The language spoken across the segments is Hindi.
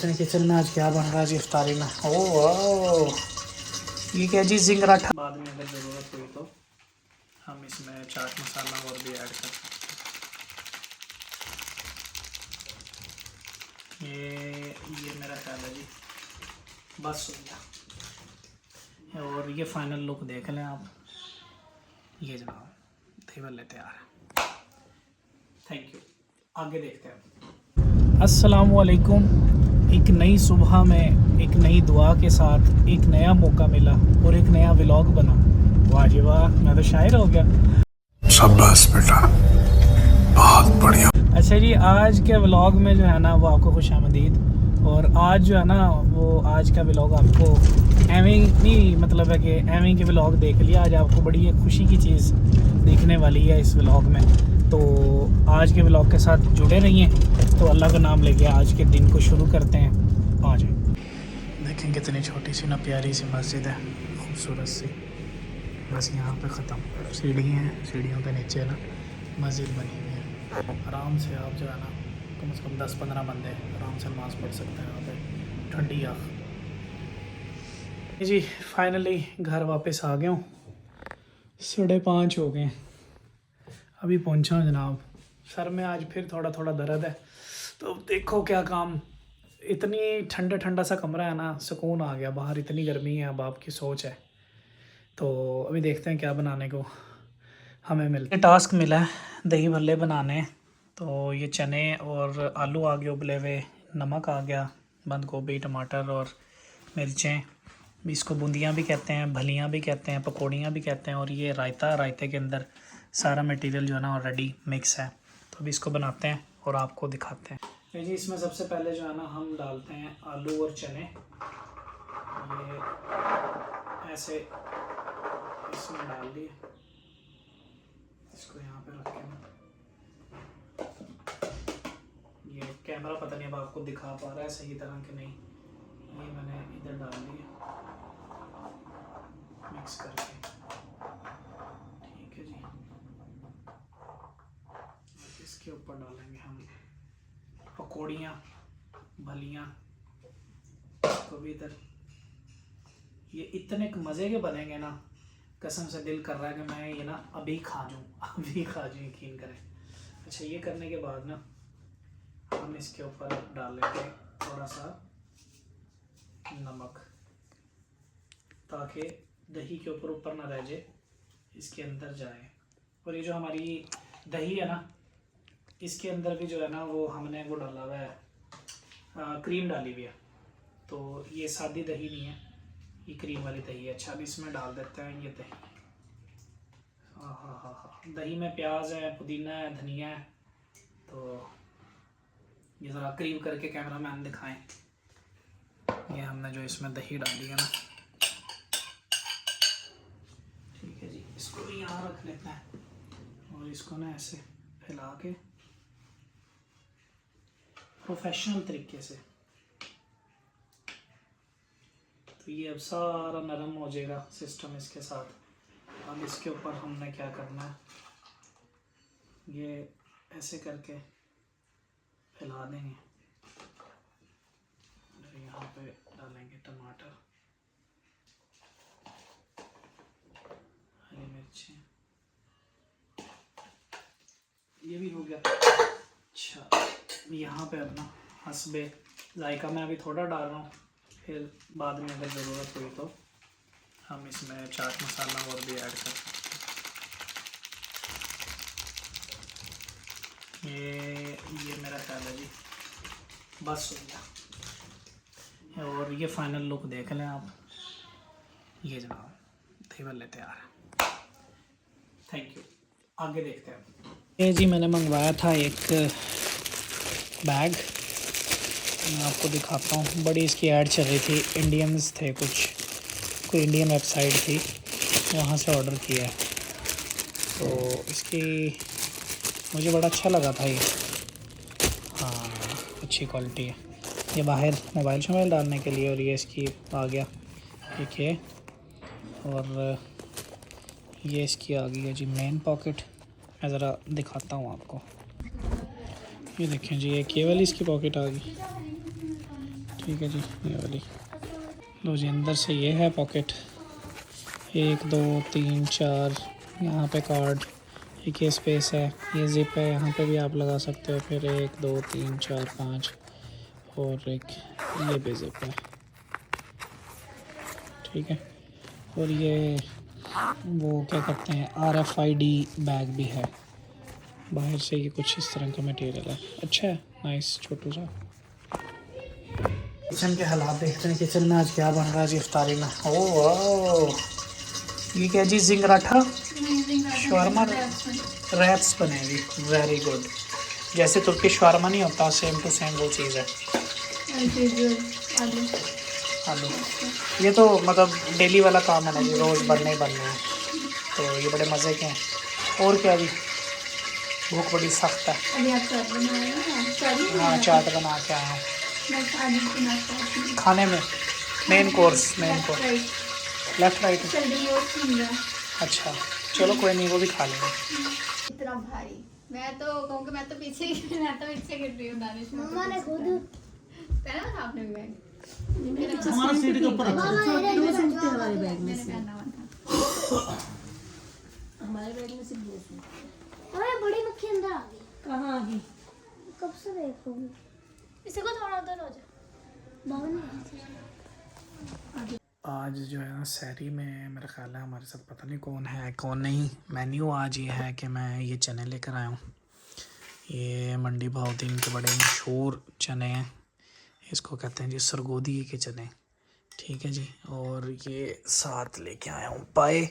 देखते हैं किचन में आज क्या बन रहा है जी इफ्तारी में। ओह वाह, ये क्या जी जिंगराठा। बाद में अगर ज़रूरत हुई तो हम इसमें चाट मसाला और भी ऐड कर सकते हैं। ये मेरा ख्याल है जी बस हो गया। और ये फाइनल लुक देख लें आप। ये जनाब दही भल्ले तैयार है। Thank you. आगे देखते हैं। अस्सलामुअलैकुम। एक नई सुबह में एक नई दुआ के साथ एक नया मौका मिला और एक नया व्लॉग बना। वाह जी वाह, मैं तो शायर हो गया। शाबाश बेटा, बहुत बढ़िया। अच्छा जी, आज के व्लॉग में जो है ना वो आपको खुशामदीद। और आज जो है ना वो आज का व्लॉग आपको एवं नहीं मतलब है कि एवं के व्लॉग देख लिया। आज आपको बड़ी एक खुशी की चीज़ दिखने वाली है इस व्लॉग में। तो आज के व्लॉग के साथ जुड़े रहिए। तो अल्लाह का नाम लेके आज के दिन को शुरू करते हैं। आ जाए। देखें कितनी छोटी सी ना प्यारी सी मस्जिद है, खूबसूरत सी। बस यहाँ पे ख़त्म। सीढ़ी हैं, सीढ़ियों के नीचे ना मस्जिद बनी हुई है। आराम से आप जो है ना कम से कम 10-15 बंदे आराम से नमाज़ पढ़ सकते हैं यहाँ पे। ठंडी आँख जी। फाइनली घर वापस आ गया हूँ। 5:30 हो गए, अभी पहुँचा हूँ जनाब। सर में आज फिर थोड़ा थोड़ा दर्द है। तो देखो क्या काम, इतनी ठंडा ठंडा सा कमरा है ना, सुकून आ गया। बाहर इतनी गर्मी है, अब आपकी सोच है। तो अभी देखते हैं क्या बनाने को हमें मिलता है। टास्क मिला है दही भल्ले बनाने। तो ये चने और आलू आ गए उबले हुए, नमक आ गया, बंद गोभी, टमाटर और मिर्चें। इसको बूंदियाँ भी कहते हैं, भलियाँ भी कहते हैं, पकौड़ियाँ भी कहते हैं। और ये रायता, रायते के अंदर सारा मटेरियल जो है ना ऑलरेडी मिक्स है। तो अभी इसको बनाते हैं और आपको दिखाते हैं जी। इसमें सबसे पहले जो है ना हम डालते हैं आलू और चने। ये ऐसे इसमें डाल दिए। इसको यहाँ पे रख के ना, ये कैमरा पता नहीं अब आपको दिखा पा रहा है सही तरह कि नहीं। ये मैंने इधर डाल दिया मिक्स करके। ठीक है जी। इसके ऊपर डालेंगे हम पकौड़ियाँ, भलियाँ। इसको भी इधर। ये इतने मज़े के बनेंगे ना, कसम से दिल कर रहा है कि मैं ये ना अभी खा जाऊँ, अभी खा जाऊँ, यकीन करें। अच्छा, ये करने के बाद ना हम इसके ऊपर डालेंगे थोड़ा सा नमक, ताकि दही के ऊपर ऊपर ना रह जाए, इसके अंदर जाए। और ये जो हमारी दही है ना, इसके अंदर भी जो है ना वो हमने वो डाला हुआ है, क्रीम डाली हुई है। तो ये सादी दही नहीं है, ये क्रीम वाली दही है। अच्छा, अब इसमें डाल देते हैं ये दही। हाँ हाँ हाँ हाँ, दही में प्याज है, पुदीना है, धनिया है। तो ये ज़रा करीब करके कैमरा मैन दिखाएं। ये हमने जो इसमें दही डाली है ना, ठीक है जी। इसको भी यहाँ रख लेते हैं और इसको ना ऐसे फैला के प्रोफेशनल तरीके से। तो ये अब सारा नरम हो जाएगा सिस्टम इसके साथ। अब इसके ऊपर हमने क्या करना है, ये ऐसे करके फैला देंगे। यहाँ पे डालेंगे टमाटर, हरी मिर्ची, ये भी हो गया। अच्छा, यहाँ पे अपना हस्बे जायका मैं अभी थोड़ा डाल रहा हूँ, फिर बाद में अगर ज़रूरत हुई तो हम इसमें चाट मसाला और भी ऐड कर सकते हैं। ये मेरा ख्याल है जी बस हो गया। और ये फाइनल लुक देख लें आप। ये जनाब दही भल्ले तैयार है। Thank you. आगे देखते हैं। ये जी मैंने मंगवाया था एक बैग, मैं आपको दिखाता हूँ। बड़ी इसकी ऐड चल रही थी, इंडियंस थे कुछ, कोई इंडियन वेबसाइट थी, वहाँ से ऑर्डर किया है। तो इसकी मुझे बड़ा अच्छा लगा था ये। हाँ, अच्छी क्वालिटी है। ये बाहर मोबाइल डालने के लिए। और ये इसकी आ गया एक है, और ये इसकी आ गई है जी मेन पॉकेट। मैं ज़रा दिखाता हूँ आपको। ये देखें जी, ये केवल इसकी पॉकेट आ गई। ठीक है जी, ये वाली लो जी। अंदर से ये है पॉकेट, 1 2 3 4, यहाँ पे कार्ड, एक ये स्पेस है, ये जिप है, यहाँ पे भी आप लगा सकते हो। फिर 1 2 3 4 5 और एक ये भी जिप है, ठीक है। और ये वो क्या कहते हैं, RFID बैग भी है। बाहर से ये कुछ इस तरह का मटेरियल है, अच्छा है, नाइस छोटू सा। किचन के हालात देखते हैं, किचन में आज क्या बन रहा है जी इफ्तारी में। ओह वाह, ये क्या जी, जिंगराठा शवारमा रैप्स बनेगी, वेरी गुड। जैसे तुर्की शवारमा नहीं होता, सेम टू सेम वो चीज़ है। आलू, ये तो मतलब डेली वाला काम है ना जी, रोज़ बनने ही बनने हैं, तो ये बड़े मज़े के हैं। और क्या जी, भूख बड़ी सख्त है। हाँ चाट बना के आया हूँ खाने में, मेन कोर्स लेफ्ट राइट। अच्छा चलो कोई नहीं, वो भी खा लेंगे। इतना भारी, मैं तो कहूँगी मैं तो पीछे गिर रही हूँ। दानिश मम्मा ने खुद पहना था आपने भी बैग, हमारा सीट के ऊपर रखा है, दो सूट थे हमारे बैग में से। पहना हुआ था हमारे बैग में सिर्फ 2 सूट। अरे बड़ी मक्खी अंदर आ गई। कहाँ आ गई? कब से देख रही हूँ। इसे को थोड़ा उधर हो जा। बाबा ने आज जो है ना सहरी में मेरा ख्याल है हमारे साथ पता नहीं कौन है कौन नहीं। मेन्यू आज ये है कि मैं ये चने लेकर आया हूँ। ये मंडी बहाउद्दीन के बड़े मशहूर चने हैं, इसको कहते हैं जी सरगोदी के चने, ठीक है जी। और ये साथ लेके आया हूँ पाए,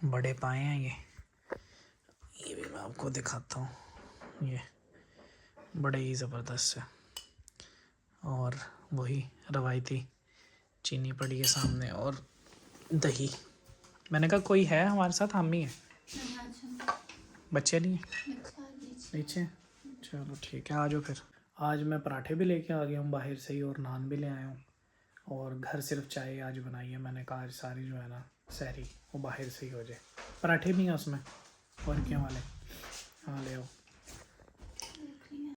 बड़े पाए हैं ये भी मैं आपको दिखाता हूँ। ये बड़े ही ज़बरदस्त है, और वही रवायती चीनी पड़ी है सामने, और दही। मैंने कहा कोई है हमारे साथ, हम ही हैं, बच्चे नहीं हैं नीचे। चलो ठीक है, आ जाओ फिर। आज मैं पराठे भी लेके आ गया हूँ बाहर से ही, और नान भी ले आया हूँ, और घर सिर्फ चाय आज बनाई है। मैंने कहा आज सारी जो है ना सहरी वो बाहर से ही हो जाए। पराठे भी हैं उसमें, और क्या वाले, हाँ ले आओ।